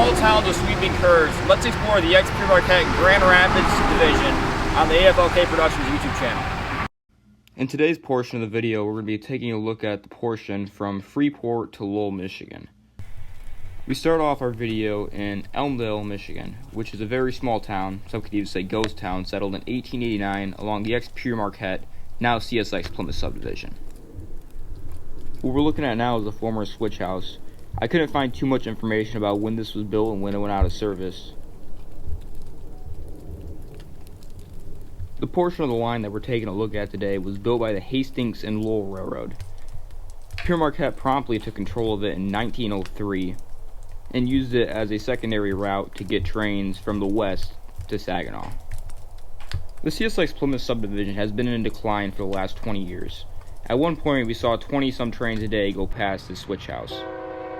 small towns with sweeping curves, let's explore the Pere Marquette Grand Rapids Subdivision on the AFLK Productions YouTube channel. In today's portion of the video, we're going to be taking a look at the portion from Freeport to Lowell, Michigan. We start off our video in Elmdale, Michigan, which is a very small town, some could even say ghost town, settled in 1889 along the Pere Marquette, now CSX Plymouth Subdivision. What we're looking at now is the former switch house. I couldn't find too much information about when this was built and when it went out of service. The portion of the line that we're taking a look at today was built by the Hastings and Lowell Railroad. Pere Marquette promptly took control of it in 1903 and used it as a secondary route to get trains from the west to Saginaw. The CSX Plymouth subdivision has been in decline for the last 20 years. At one point we saw 20-some trains a day go past this switch house.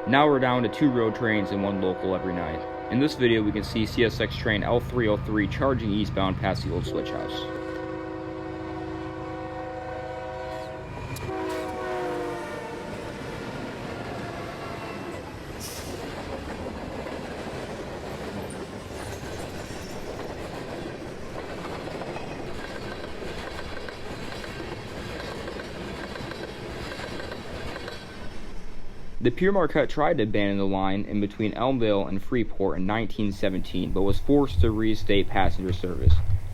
Now we're down to 2 road trains and 1 local every night. In this video we can see CSX train L303 charging eastbound past the old switch house. The Pere Marquette tried to abandon the line in between Elmdale and Freeport in 1917, but was forced to reinstate passenger service.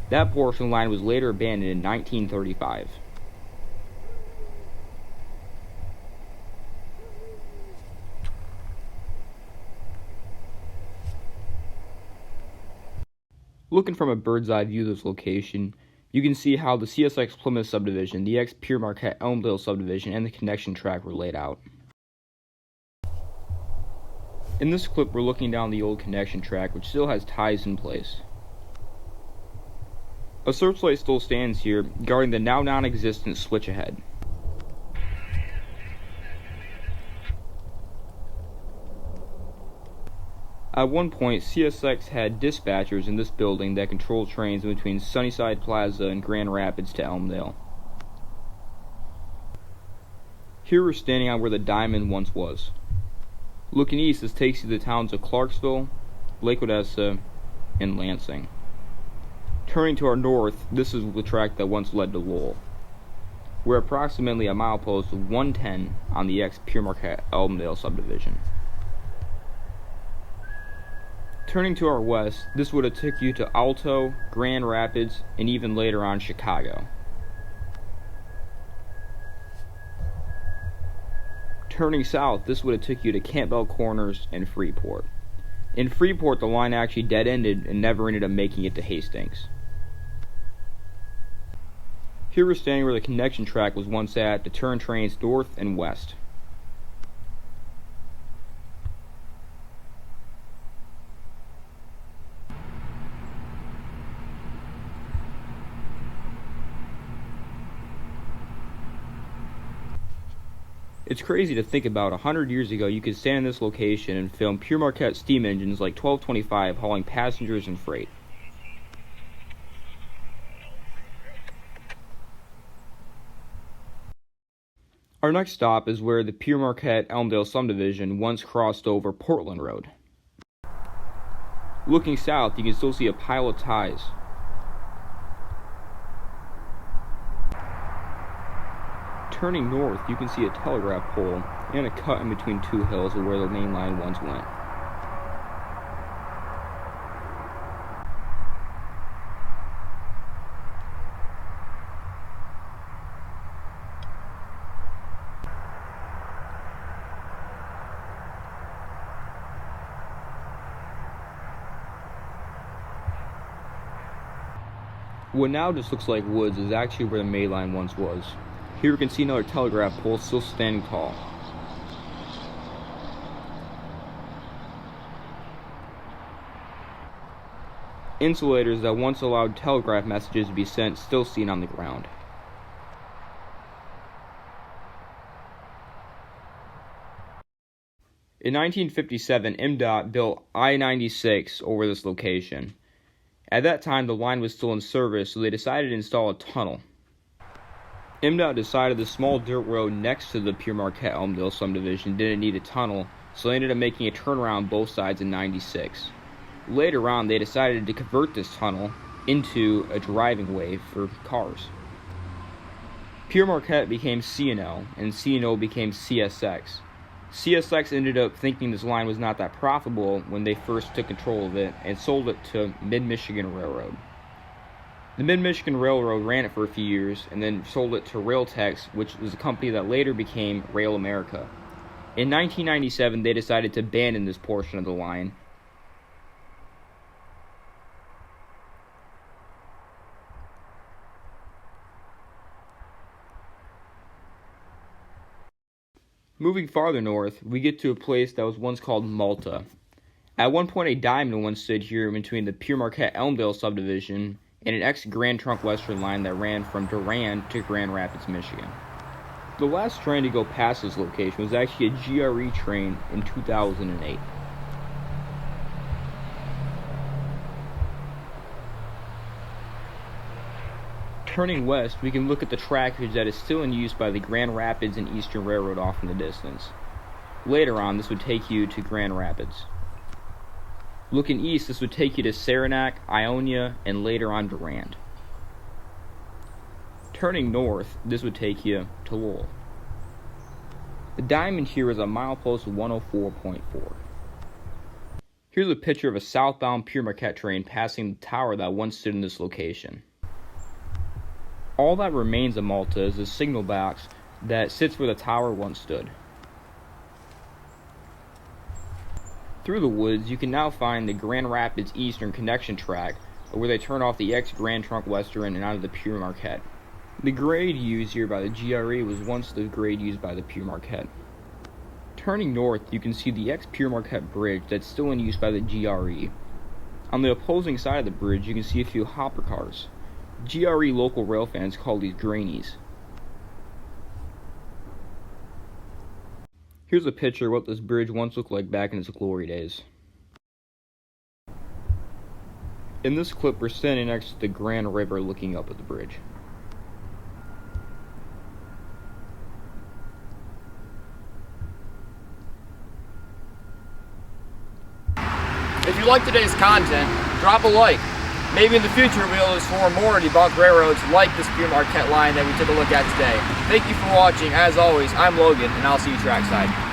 That portion of the line was later abandoned in 1935. Looking from a bird's eye view of this location, you can see how the CSX Plymouth subdivision, the Pere Marquette Elmdale subdivision, and the connection track were laid out. In this clip, we're looking down the old connection track, which still has ties in place. A searchlight still stands here, guarding the now non-existent switch ahead. At one point, CSX had dispatchers in this building that controlled trains in between Sunnyside Plaza and Grand Rapids to Elmdale. Here we're standing on where the Diamond once was. Looking east, this takes you to the towns of Clarksville, Lake Odessa, and Lansing. Turning to our north, this is the track that once led to Lowell. We're approximately a milepost of 110 on the Pere Marquette Elmdale subdivision. Turning to our west, this would have took you to Alto, Grand Rapids, and even later on Chicago. Turning south, this would have took you to Campbell Corners and Freeport. In Freeport, the line actually dead-ended and never ended up making it to Hastings. Here we're standing where the connection track was once at to turn trains north and west. It's crazy to think about 100 years ago you could stand in this location and film Pere Marquette steam engines like 1225 hauling passengers and freight. Our next stop is where the Pere Marquette Elmdale subdivision once crossed over Portland Road. Looking south, you can still see a pile of ties. Turning north, you can see a telegraph pole and a cut in between 2 hills of where the main line once went. What now just looks like woods is actually where the main line once was. Here we can see another telegraph pole still standing tall. Insulators that once allowed telegraph messages to be sent still seen on the ground. In 1957, MDOT built I-96 over this location. At that time, the line was still in service, so they decided to install a tunnel. MDOT decided the small dirt road next to the Pere Marquette Elmdale subdivision didn't need a tunnel, so they ended up making a turnaround on both sides in '96. Later on, they decided to convert this tunnel into a driving way for cars. Pere Marquette became C&O, and C&O became CSX. CSX ended up thinking this line was not that profitable when they first took control of it and sold it to Mid-Michigan Railroad. The Mid-Michigan Railroad ran it for a few years and then sold it to Railtex, which was a company that later became Rail America. In 1997, they decided to abandon this portion of the line. Moving farther north, we get to a place that was once called Malta. At one point, a diamond once stood here between the Pere Marquette Elmdale Subdivision and an ex-Grand Trunk Western line that ran from Durand to Grand Rapids, Michigan. The last train to go past this location was actually a GRE train in 2008. Turning west, we can look at the trackage that is still in use by the Grand Rapids and Eastern Railroad off in the distance. Later on, this would take you to Grand Rapids. Looking east, this would take you to Saranac, Ionia, and later on Durand. Turning north, this would take you to Lowell. The diamond here is a milepost 104.4. Here's a picture of a southbound Pere Marquette train passing the tower that once stood in this location. All that remains of Malta is a signal box that sits where the tower once stood. Through the woods, you can now find the Grand Rapids Eastern Connection track, where they turn off the ex-Grand Trunk Western and onto the Pere Marquette. The grade used here by the GRE was once the grade used by the Pere Marquette. Turning north, you can see the ex-Pere Marquette bridge that's still in use by the GRE. On the opposing side of the bridge, you can see a few hopper cars. GRE local rail fans call these grainies. Here's a picture of what this bridge once looked like back in its glory days. In this clip, we're standing next to the Grand River looking up at the bridge. If you like today's content, drop a like. Maybe in the future we'll be able to explore more debunked railroads like this Pere Marquette line that we took a look at today. Thank you for watching. As always, I'm Logan, and I'll see you trackside.